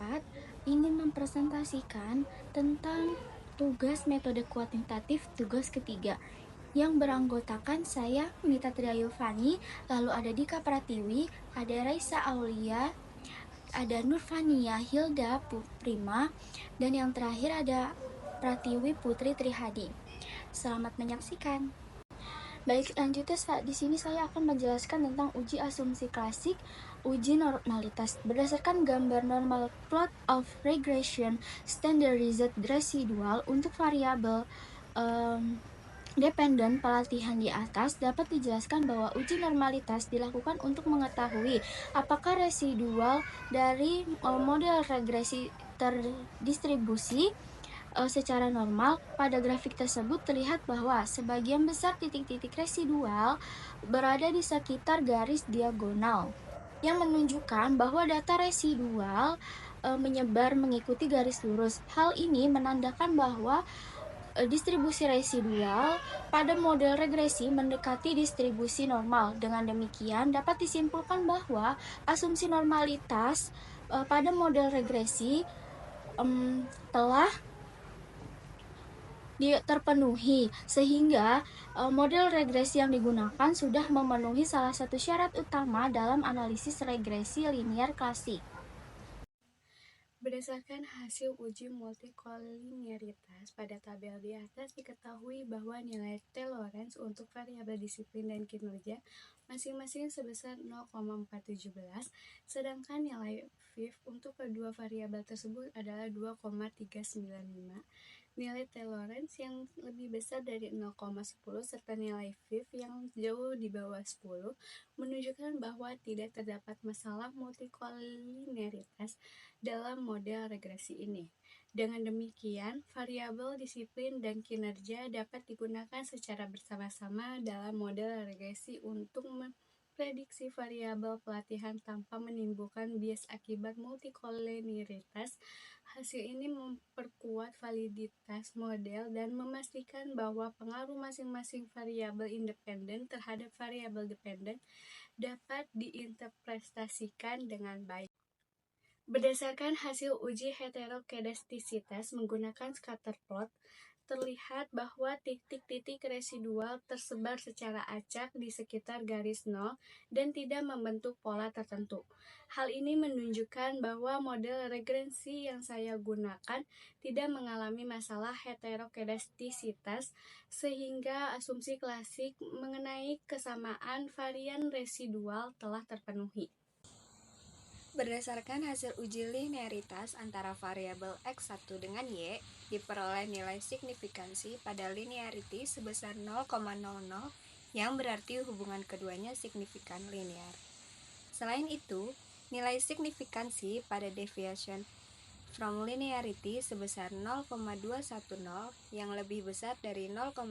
4 ingin mempresentasikan tentang tugas metode kuantitatif tugas ketiga yang beranggotakan saya, Nita Triayufani, lalu ada Dika Pratiwi, ada Raisa Aulia, ada Nurfania Hilda Prima, dan yang terakhir ada Pratiwi Putri Trihadi. Selamat menyaksikan. Baik, selanjutnya di sini saya akan menjelaskan tentang uji asumsi klasik, uji normalitas. Berdasarkan gambar normal plot of regression standardized residual untuk variabel dependent pelatihan di atas, dapat dijelaskan bahwa uji normalitas dilakukan untuk mengetahui apakah residual dari model regresi terdistribusi secara normal. Pada grafik tersebut terlihat bahwa sebagian besar titik-titik residual berada di sekitar garis diagonal yang menunjukkan bahwa data residual menyebar mengikuti garis lurus. Hal ini menandakan bahwa distribusi residual pada model regresi mendekati distribusi normal. Dengan demikian, dapat disimpulkan bahwa asumsi normalitas pada model regresi telah terpenuhi, sehingga model regresi yang digunakan sudah memenuhi salah satu syarat utama dalam analisis regresi linear klasik. Berdasarkan hasil uji multikolinearitas pada tabel di atas, diketahui bahwa nilai T Lorentz untuk variabel disiplin dan kinerja masing-masing sebesar 0,417, sedangkan nilai VIF untuk kedua variabel tersebut adalah 2,395. Nilai T Lorentz yang lebih besar dari 0,10 serta nilai VIF yang jauh di bawah 10 menunjukkan bahwa tidak terdapat masalah multikolinearitas dalam model regresi ini. Dengan demikian, variabel disiplin dan kinerja dapat digunakan secara bersama-sama dalam model regresi untuk memprediksi variabel pelatihan tanpa menimbulkan bias akibat multikolinearitas. Hasil ini memperkuat validitas model dan memastikan bahwa pengaruh masing-masing variabel independen terhadap variabel dependen dapat diinterpretasikan dengan baik. Berdasarkan hasil uji heterokedastisitas menggunakan scatter plot, terlihat bahwa titik-titik residual tersebar secara acak di sekitar garis nol dan tidak membentuk pola tertentu. Hal ini menunjukkan bahwa model regresi yang saya gunakan tidak mengalami masalah heterokedastisitas, sehingga asumsi klasik mengenai kesamaan varian residual telah terpenuhi. Berdasarkan hasil uji linearitas antara variabel X1 dengan Y, diperoleh nilai signifikansi pada linearity sebesar 0,00 yang berarti hubungan keduanya signifikan linear. Selain itu, nilai signifikansi pada deviation from linearity sebesar 0,210 yang lebih besar dari 0,05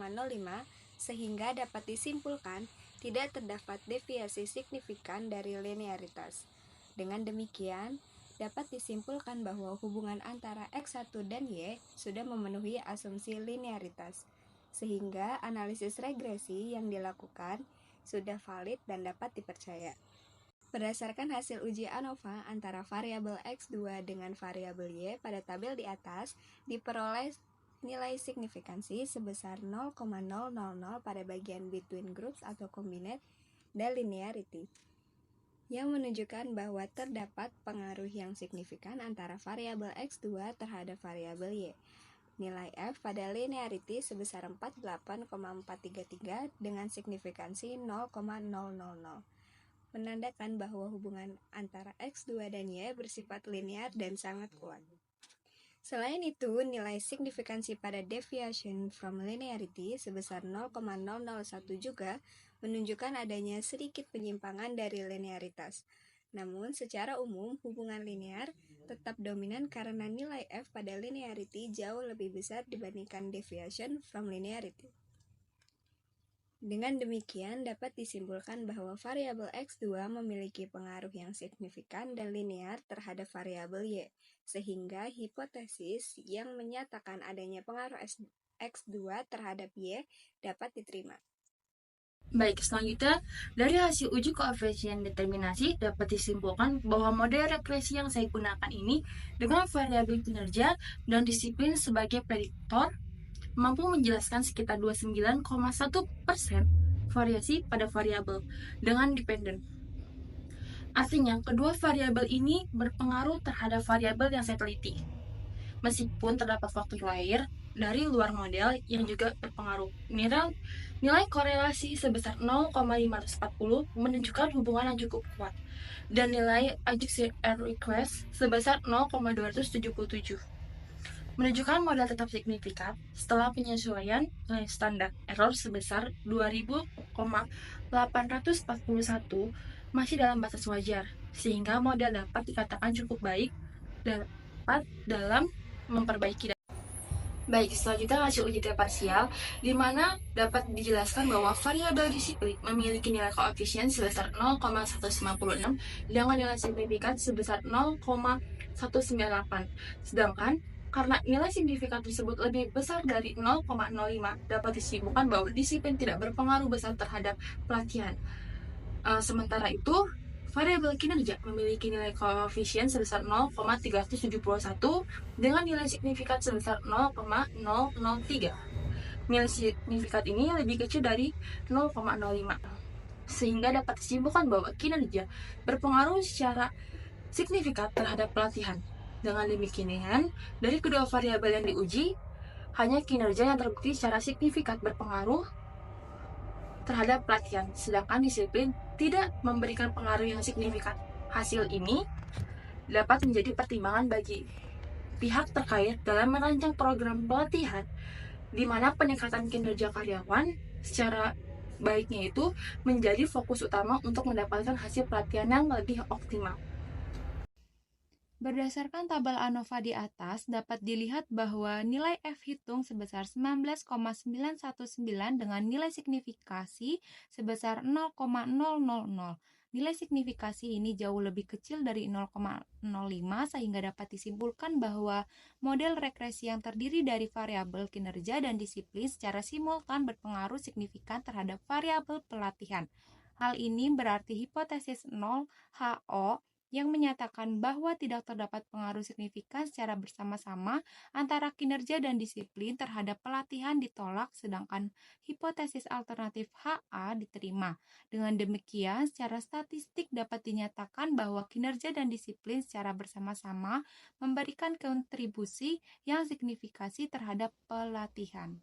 sehingga dapat disimpulkan tidak terdapat deviasi signifikan dari linearitas. Dengan demikian, dapat disimpulkan bahwa hubungan antara X1 dan Y sudah memenuhi asumsi linearitas, sehingga analisis regresi yang dilakukan sudah valid dan dapat dipercaya. Berdasarkan hasil uji ANOVA antara variabel X2 dengan variabel Y pada tabel di atas, diperoleh nilai signifikansi sebesar 0,000 pada bagian between groups atau combined dan linearity, yang menunjukkan bahwa terdapat pengaruh yang signifikan antara variabel X2 terhadap variabel Y. Nilai F pada linearity sebesar 48,433 dengan signifikansi 0,000, menandakan bahwa hubungan antara X2 dan Y bersifat linear dan sangat kuat. Selain itu, nilai signifikansi pada deviation from linearity sebesar 0,001 juga menunjukkan adanya sedikit penyimpangan dari linearitas. Namun, secara umum, hubungan linear tetap dominan karena nilai F pada linearity jauh lebih besar dibandingkan deviation from linearity. Dengan demikian, dapat disimpulkan bahwa variabel X2 memiliki pengaruh yang signifikan dan linear terhadap variabel Y, sehingga hipotesis yang menyatakan adanya pengaruh X2 terhadap Y dapat diterima. Baik, selanjutnya dari hasil uji koefisien determinasi dapat disimpulkan bahwa model regresi yang saya gunakan ini dengan variabel kinerja dan disiplin sebagai prediktor mampu menjelaskan sekitar 29,1% variasi pada variabel dengan dependen. Artinya, kedua variabel ini berpengaruh terhadap variabel yang saya teliti. Meskipun terdapat faktor lain dari luar model yang juga berpengaruh. Nilai korelasi sebesar 0,540 menunjukkan hubungan yang cukup kuat, dan nilai adjusted error request sebesar 0,277 menunjukkan model tetap signifikan setelah penyesuaian nilai standar error sebesar 2000,841 masih dalam batas wajar, sehingga model dapat dikatakan cukup baik dapat dalam memperbaiki. Baik, selanjutnya hasil uji T parsial, di mana dapat dijelaskan bahwa variabel disiplin memiliki nilai koefisien sebesar 0,196 dengan nilai signifikan sebesar 0,198. Sedangkan karena nilai signifikan tersebut lebih besar dari 0,05, dapat disimpulkan bahwa disiplin tidak berpengaruh besar terhadap pelatihan. Sementara itu, variabel kinerja memiliki nilai koefisien sebesar 0,371 dengan nilai signifikan sebesar 0,003. Nilai signifikat ini lebih kecil dari 0,05, sehingga dapat disimpulkan bahwa kinerja berpengaruh secara signifikan terhadap pelatihan. Dengan demikian, dari kedua variabel yang diuji, hanya kinerja yang terbukti secara signifikan berpengaruh terhadap pelatihan, sedangkan disiplin tidak memberikan pengaruh yang signifikan. Hasil ini dapat menjadi pertimbangan bagi pihak terkait dalam merancang program pelatihan, di mana peningkatan kinerja karyawan secara baiknya itu menjadi fokus utama untuk mendapatkan hasil pelatihan yang lebih optimal. Berdasarkan tabel ANOVA di atas, dapat dilihat bahwa nilai F hitung sebesar 19,919 dengan nilai signifikasi sebesar 0,000. Nilai signifikasi ini jauh lebih kecil dari 0,05 sehingga dapat disimpulkan bahwa model regresi yang terdiri dari variabel kinerja dan disiplin secara simultan berpengaruh signifikan terhadap variabel pelatihan. Hal ini berarti hipotesis 0 HO yang menyatakan bahwa tidak terdapat pengaruh signifikan secara bersama-sama antara kinerja dan disiplin terhadap pelatihan ditolak, sedangkan hipotesis alternatif HA diterima. Dengan demikian, secara statistik dapat dinyatakan bahwa kinerja dan disiplin secara bersama-sama memberikan kontribusi yang signifikasi terhadap pelatihan.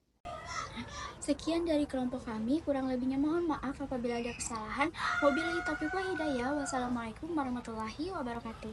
Sekian dari kelompok kami, kurang lebihnya mohon maaf apabila ada kesalahan. Wabillahi taufiq wal hidayah. Wassalamualaikum warahmatullahi wabarakatuh.